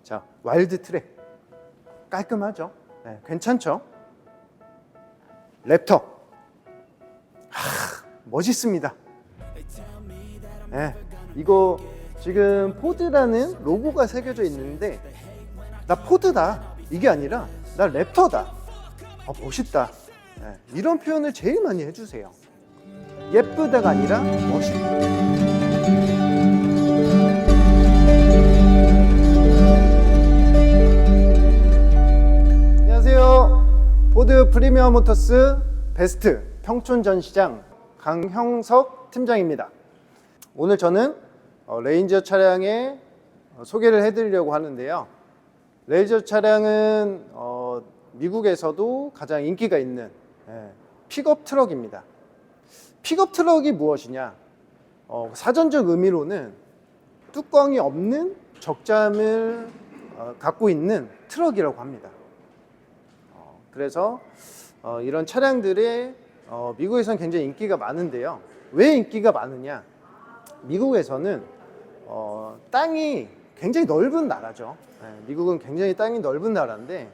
자, 와일드 트랙 깔끔하죠? 네, 괜찮죠? 랩터 멋있습니다. 네, 이거 지금 포드라는 로고가 새겨져 있는데 나 포드다 이게 아니라 나 랩터다, 멋있다. 네, 이런 표현을 제일 많이 해주세요. 예쁘다가 아니라 멋있다. 안녕하세요. 포드 프리미엄 모터스 베스트 평촌 전시장 강형석 팀장입니다. 오늘 저는 레인저 차량의 소개를 해드리려고 하는데요. 레인저 차량은 미국에서도 가장 인기가 있는 픽업 트럭입니다. 픽업 트럭이 무엇이냐? 사전적 의미로는 뚜껑이 없는 적잠을 갖고 있는 트럭이라고 합니다. 그래서 이런 차량들이 미국에서는 굉장히 인기가 많은데요. 왜 인기가 많으냐? 미국에서는 땅이 굉장히 넓은 나라죠. 미국은 굉장히 땅이 넓은 나라인데,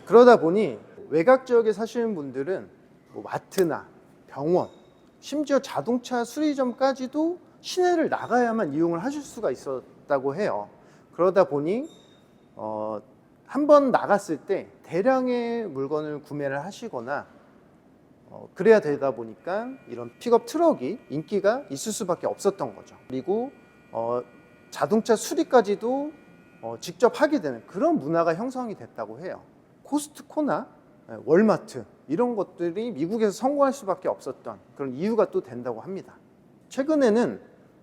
그러다 보니 외곽 지역에 사시는 분들은 마트나 병원, 심지어 자동차 수리점까지도 시내를 나가야만 이용을 하실 수가 있었다고 해요. 그러다 보니 한번 나갔을 때 대량의 물건을 구매를 하시거나 그래야 되다 보니까 이런 픽업 트럭이 인기가 있을 수밖에 없었던 거죠. 그리고 자동차 수리까지도 직접 하게 되는 그런 문화가 형성이 됐다고 해요. 코스트코나 월마트 이런 것들이 미국에서 성공할 수밖에 없었던 그런 이유가 또 된다고 합니다. 최근에는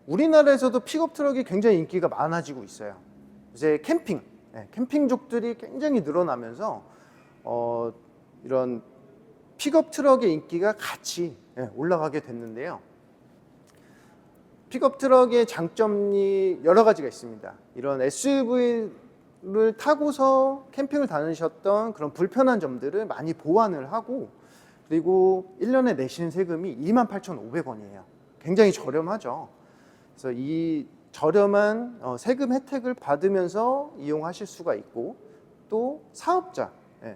우리나라에서도 픽업 트럭이 굉장히 인기가 많아지고 있어요. 이제 캠핑족들이 굉장히 늘어나면서 이런 픽업 트럭의 인기가 같이 올라가게 됐는데요. 픽업 트럭의 장점이 여러 가지가 있습니다. 이런 SUV를 타고서 캠핑을 다니셨던 그런 불편한 점들을 많이 보완을 하고, 그리고 1년에 내시는 세금이 28,500원이에요. 굉장히 저렴하죠. 그래서 이 저렴한 세금 혜택을 받으면서 이용하실 수가 있고, 또 사업자,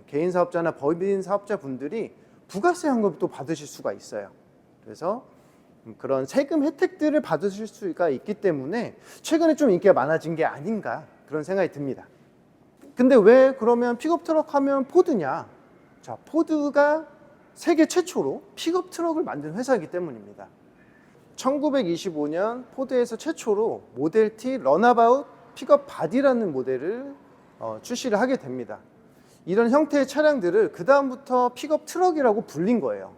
개인 사업자나 법인 사업자 분들이 부가세 환급도 받으실 수가 있어요. 그래서 그런 세금 혜택들을 받으실 수가 있기 때문에 최근에 좀 인기가 많아진 게 아닌가 그런 생각이 듭니다. 근데 왜 그러면 픽업 트럭 하면 포드냐? 자, 포드가 세계 최초로 픽업 트럭을 만든 회사이기 때문입니다. 1925년 포드에서 최초로 모델 T 런어바웃 픽업 바디라는 모델을 출시를 하게 됩니다. 이런 형태의 차량들을 그 다음부터 픽업 트럭이라고 불린 거예요.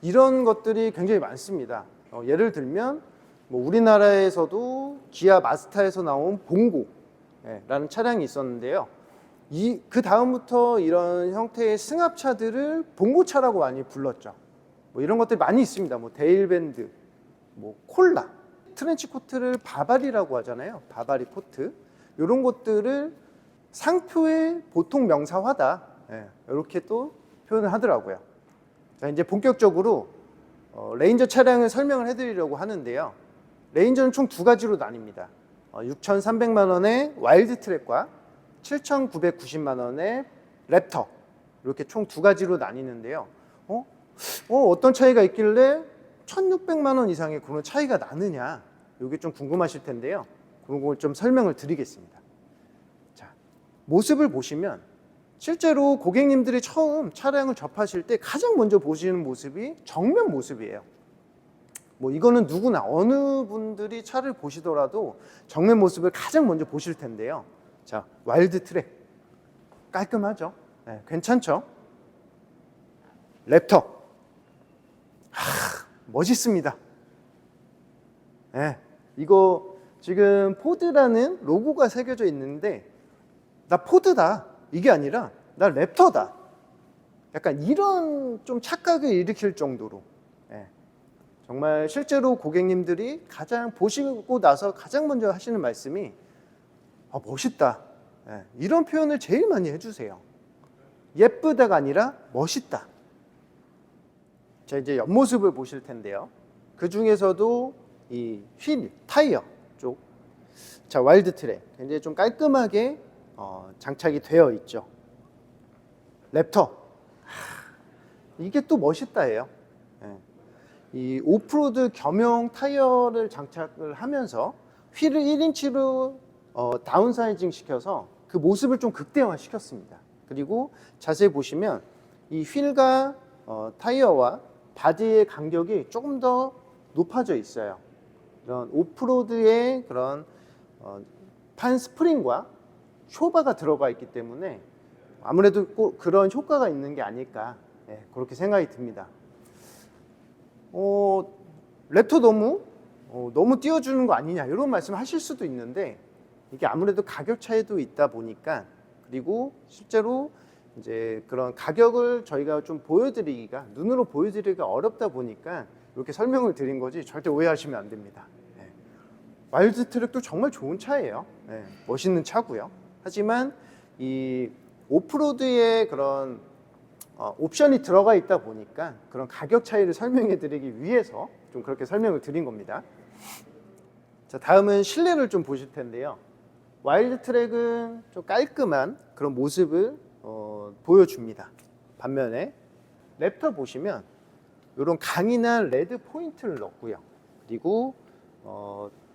이런 것들이 굉장히 많습니다. 예를 들면 우리나라에서도 기아 마스타에서 나온 봉고라는 차량이 있었는데요. 그 다음부터 이런 형태의 승합차들을 봉고차라고 많이 불렀죠. 이런 것들이 많이 있습니다. 데일밴드, 콜라, 트렌치 코트를 바바리라고 하잖아요. 바바리 코트. 이런 것들을 상표의 보통 명사화다. 이렇게 또 표현을 하더라고요. 자, 이제 본격적으로 레인저 차량을 설명을 해드리려고 하는데요. 레인저는 총 두 가지로 나뉩니다. 6,300만 원의 와일드 트랙과 7,990만 원의 랩터, 이렇게 총 두 가지로 나뉘는데요. 어떤 차이가 있길래 1,600만 원 이상의 그런 차이가 나느냐, 이게 좀 궁금하실 텐데요. 그런 걸 좀 설명을 드리겠습니다. 자, 모습을 보시면 실제로 고객님들이 처음 차량을 접하실 때 가장 먼저 보시는 모습이 정면 모습이에요. 이거는 누구나 어느 분들이 차를 보시더라도 정면 모습을 가장 먼저 보실 텐데요. 자, 와일드 트랙 깔끔하죠? 괜찮죠? 랩터 멋있습니다. 이거 지금 포드라는 로고가 새겨져 있는데 나 포드다 이게 아니라 나 랩터다, 약간 이런 좀 착각을 일으킬 정도로 정말 실제로 고객님들이 가장 보시고 나서 가장 먼저 하시는 말씀이 멋있다, 이런 표현을 제일 많이 해주세요. 예쁘다가 아니라 멋있다. 자, 이제 옆모습을 보실 텐데요. 그 중에서도 이 휠, 타이어 쪽 자, 와일드 트랙 굉장히 좀 깔끔하게 장착이 되어 있죠. 랩터, 이게 또 멋있다예요. 예. 이 오프로드 겸용 타이어를 장착을 하면서 휠을 1인치로 다운사이징 시켜서 그 모습을 좀 극대화 시켰습니다. 그리고 자세히 보시면 이 휠과 타이어와 바디의 간격이 조금 더 높아져 있어요. 이런 오프로드의 그런 판 스프링과 쇼바가 들어가 있기 때문에 아무래도 꼭 그런 효과가 있는 게 아닐까, 그렇게 생각이 듭니다. 랩터 너무 띄워주는 거 아니냐 이런 말씀 하실 수도 있는데, 이게 아무래도 가격 차이도 있다 보니까, 그리고 실제로 이제 그런 가격을 저희가 좀 눈으로 보여드리기가 어렵다 보니까 이렇게 설명을 드린 거지, 절대 오해하시면 안 됩니다. 와일드 트랙도 정말 좋은 차예요. 멋있는 차고요. 하지만 이 오프로드의 그런 옵션이 들어가 있다 보니까 그런 가격 차이를 설명해 드리기 위해서 좀 그렇게 설명을 드린 겁니다. 자, 다음은 실내를 좀 보실 텐데요. 와일드 트랙은 좀 깔끔한 그런 모습을 보여줍니다. 반면에 랩터 보시면 이런 강인한 레드 포인트를 넣었고요. 그리고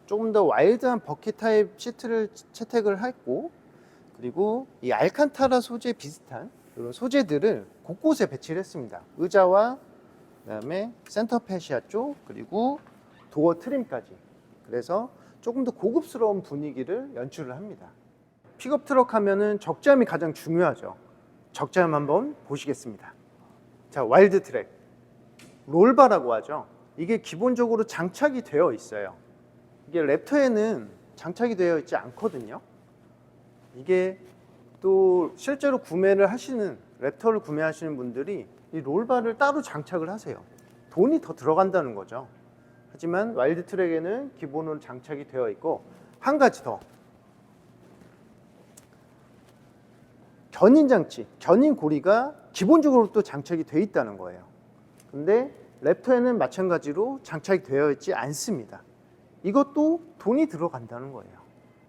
조금 더 와일드한 버킷 타입 시트를 채택을 했고, 그리고 이 알칸타라 소재 비슷한 이런 소재들을 곳곳에 배치를 했습니다. 의자와 그다음에 센터 패시아 쪽, 그리고 도어 트림까지. 그래서 조금 더 고급스러운 분위기를 연출을 합니다. 픽업 트럭 하면은 적재함이 가장 중요하죠. 적재함 한번 보시겠습니다. 자, 와일드 트랙 롤바라고 하죠. 이게 기본적으로 장착이 되어 있어요. 이게 랩터에는 장착이 되어 있지 않거든요. 이게 또 실제로 랩터를 구매하시는 분들이 이 롤바를 따로 장착을 하세요. 돈이 더 들어간다는 거죠. 하지만 와일드 트랙에는 기본으로 장착이 되어 있고, 한 가지 더, 견인 장치, 견인 고리가 기본적으로 또 장착이 되어 있다는 거예요. 근데 랩터에는 마찬가지로 장착이 되어 있지 않습니다. 이것도 돈이 들어간다는 거예요.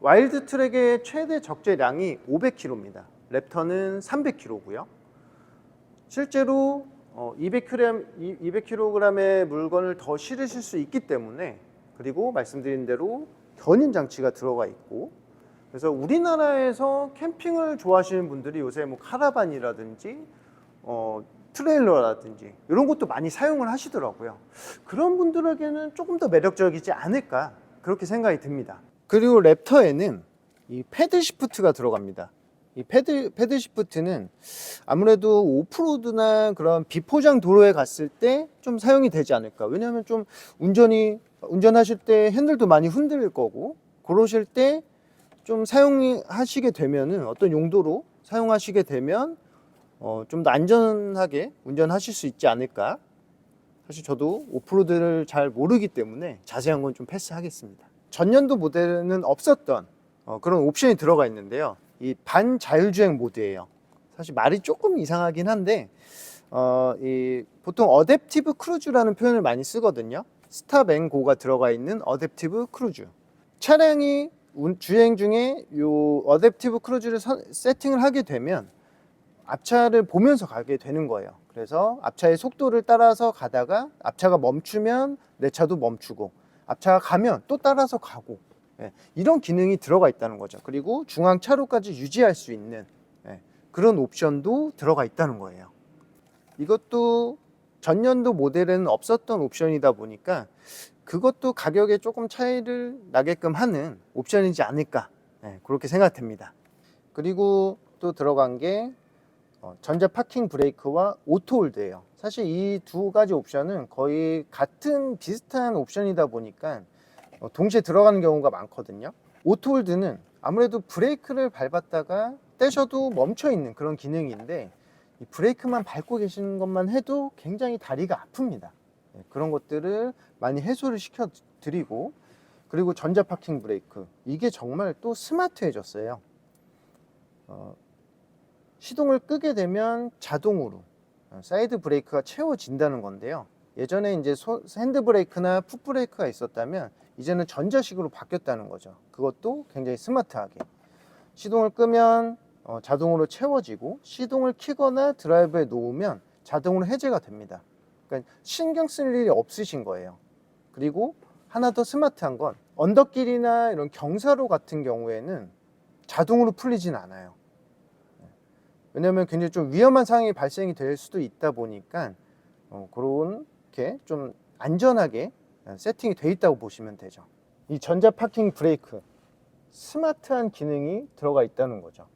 와일드 트랙의 최대 적재량이 500kg입니다. 랩터는 300kg고요. 실제로 200kg의 물건을 더 실으실 수 있기 때문에, 그리고 말씀드린 대로 견인 장치가 들어가 있고, 그래서 우리나라에서 캠핑을 좋아하시는 분들이 요새 뭐 카라반이라든지 트레일러라든지 이런 것도 많이 사용을 하시더라고요. 그런 분들에게는 조금 더 매력적이지 않을까, 그렇게 생각이 듭니다. 그리고 랩터에는 이 패들 시프트가 들어갑니다. 이 패들 시프트는 아무래도 오프로드나 그런 비포장 도로에 갔을 때 좀 사용이 되지 않을까. 왜냐하면 좀 운전하실 때 핸들도 많이 흔들릴 거고, 그러실 때 좀 사용하시게 되면은, 어떤 용도로 사용하시게 되면 좀 더 안전하게 운전하실 수 있지 않을까. 사실 저도 오프로드를 잘 모르기 때문에 자세한 건 좀 패스하겠습니다. 전년도 모델은 없었던 그런 옵션이 들어가 있는데요. 이 반자율주행 모드예요. 사실 말이 조금 이상하긴 한데 보통 어댑티브 크루즈라는 표현을 많이 쓰거든요. 스탑 앤 고가 들어가 있는 어댑티브 크루즈. 차량이 주행 중에 이 어댑티브 크루즈를 세팅을 하게 되면 앞차를 보면서 가게 되는 거예요. 그래서 앞차의 속도를 따라서 가다가 앞차가 멈추면 내 차도 멈추고, 앞차가 가면 또 따라서 가고, 이런 기능이 들어가 있다는 거죠. 그리고 중앙 차로까지 유지할 수 있는 그런 옵션도 들어가 있다는 거예요. 이것도 전년도 모델에는 없었던 옵션이다 보니까 그것도 가격에 조금 차이를 나게끔 하는 옵션이지 않을까, 그렇게 생각됩니다. 그리고 또 들어간 게 전자 파킹 브레이크와 오토홀드예요. 사실 이 두 가지 옵션은 거의 비슷한 옵션이다 보니까 동시에 들어가는 경우가 많거든요. 오토홀드는 아무래도 브레이크를 밟았다가 떼셔도 멈춰 있는 그런 기능인데, 이 브레이크만 밟고 계시는 것만 해도 굉장히 다리가 아픕니다. 그런 것들을 많이 해소를 시켜 드리고, 그리고 전자 파킹 브레이크, 이게 정말 또 스마트해졌어요. 시동을 끄게 되면 자동으로 사이드 브레이크가 채워진다는 건데요. 예전에 이제 핸드 브레이크나 풋 브레이크가 있었다면 이제는 전자식으로 바뀌었다는 거죠. 그것도 굉장히 스마트하게. 시동을 끄면 자동으로 채워지고, 시동을 켜거나 드라이브에 놓으면 자동으로 해제가 됩니다. 그러니까 신경 쓸 일이 없으신 거예요. 그리고 하나 더 스마트한 건 언덕길이나 이런 경사로 같은 경우에는 자동으로 풀리진 않아요. 왜냐하면 굉장히 좀 위험한 상황이 발생이 될 수도 있다 보니까 그렇게 좀 안전하게 세팅이 돼 있다고 보시면 되죠. 이 전자 파킹 브레이크, 스마트한 기능이 들어가 있다는 거죠.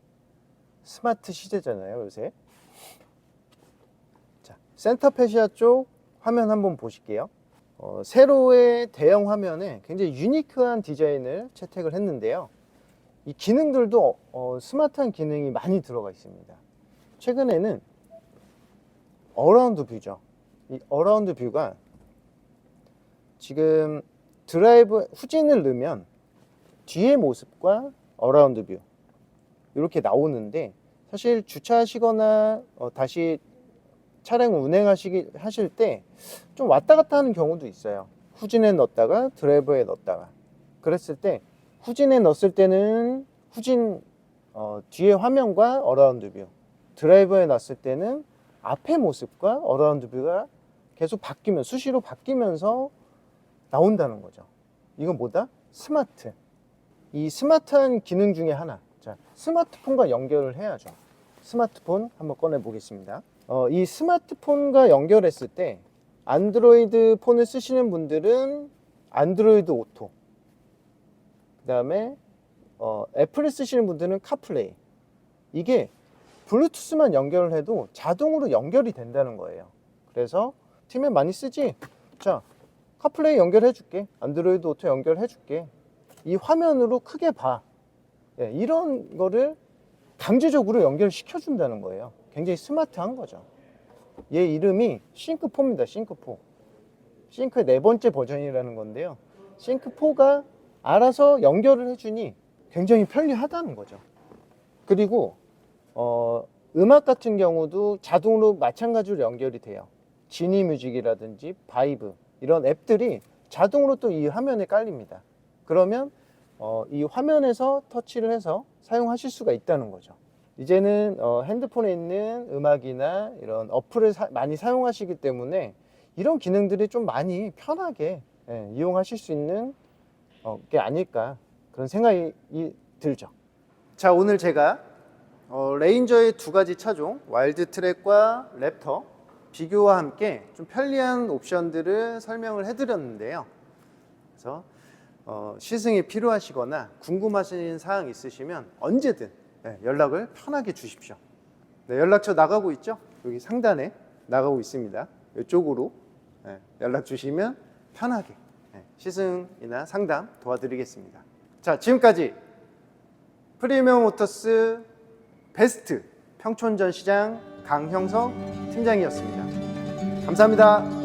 스마트 시대잖아요, 요새. 자, 센터 패시아 쪽 화면 한번 보실게요. 세로의 대형 화면에 굉장히 유니크한 디자인을 채택을 했는데요. 이 기능들도 스마트한 기능이 많이 들어가 있습니다. 최근에는 어라운드 뷰죠. 이 어라운드 뷰가 지금 드라이브 후진을 넣으면 뒤의 모습과 어라운드 뷰 이렇게 나오는데, 사실 주차하시거나 다시 차량 하실 때 좀 왔다 갔다 하는 경우도 있어요. 후진에 넣었다가 드라이버에 넣었다가. 그랬을 때 후진에 넣었을 때는 후진 뒤의 화면과 어라운드 뷰, 드라이버에 놨을 때는 앞의 모습과 어라운드 뷰가 계속 수시로 바뀌면서 나온다는 거죠. 이건 뭐다? 스마트. 이 스마트한 기능 중에 하나. 자, 스마트폰과 연결을 해야죠. 스마트폰 한번 꺼내 보겠습니다. 이 스마트폰과 연결했을 때 안드로이드 폰을 쓰시는 분들은 안드로이드 오토, 그 다음에 애플을 쓰시는 분들은 카플레이. 이게 블루투스만 연결을 해도 자동으로 연결이 된다는 거예요. 그래서 팀에 많이 쓰지? 자, 카플레이 연결해 줄게, 안드로이드 오토 연결해 줄게, 이 화면으로 크게 봐. 예, 이런 거를 강제적으로 연결시켜 준다는 거예요. 굉장히 스마트한 거죠. 얘 이름이 싱크4입니다. 싱크4. 싱크의 4번째 버전이라는 건데요. 싱크4가 알아서 연결을 해주니 굉장히 편리하다는 거죠. 그리고 음악 같은 경우도 자동으로 마찬가지로 연결이 돼요. 지니 뮤직이라든지 바이브, 이런 앱들이 자동으로 또 이 화면에 깔립니다. 그러면 이 화면에서 터치를 해서 사용하실 수가 있다는 거죠. 이제는 핸드폰에 있는 음악이나 이런 어플을 많이 사용하시기 때문에 이런 기능들이 좀 많이 편하게 이용하실 수 있는 게 아닐까, 그런 생각이 들죠. 자, 오늘 제가 레인저의 두 가지 차종, 와일드 트랙과 랩터 비교와 함께 좀 편리한 옵션들을 설명을 해드렸는데요. 그래서 시승이 필요하시거나 궁금하신 사항 있으시면 언제든 연락을 편하게 주십시오. 네, 연락처 나가고 있죠? 여기 상단에 나가고 있습니다. 이쪽으로 연락 주시면 편하게 시승이나 상담 도와드리겠습니다. 자, 지금까지 프리미엄 모터스 베스트 평촌전시장 강형석 팀장이었습니다. 감사합니다.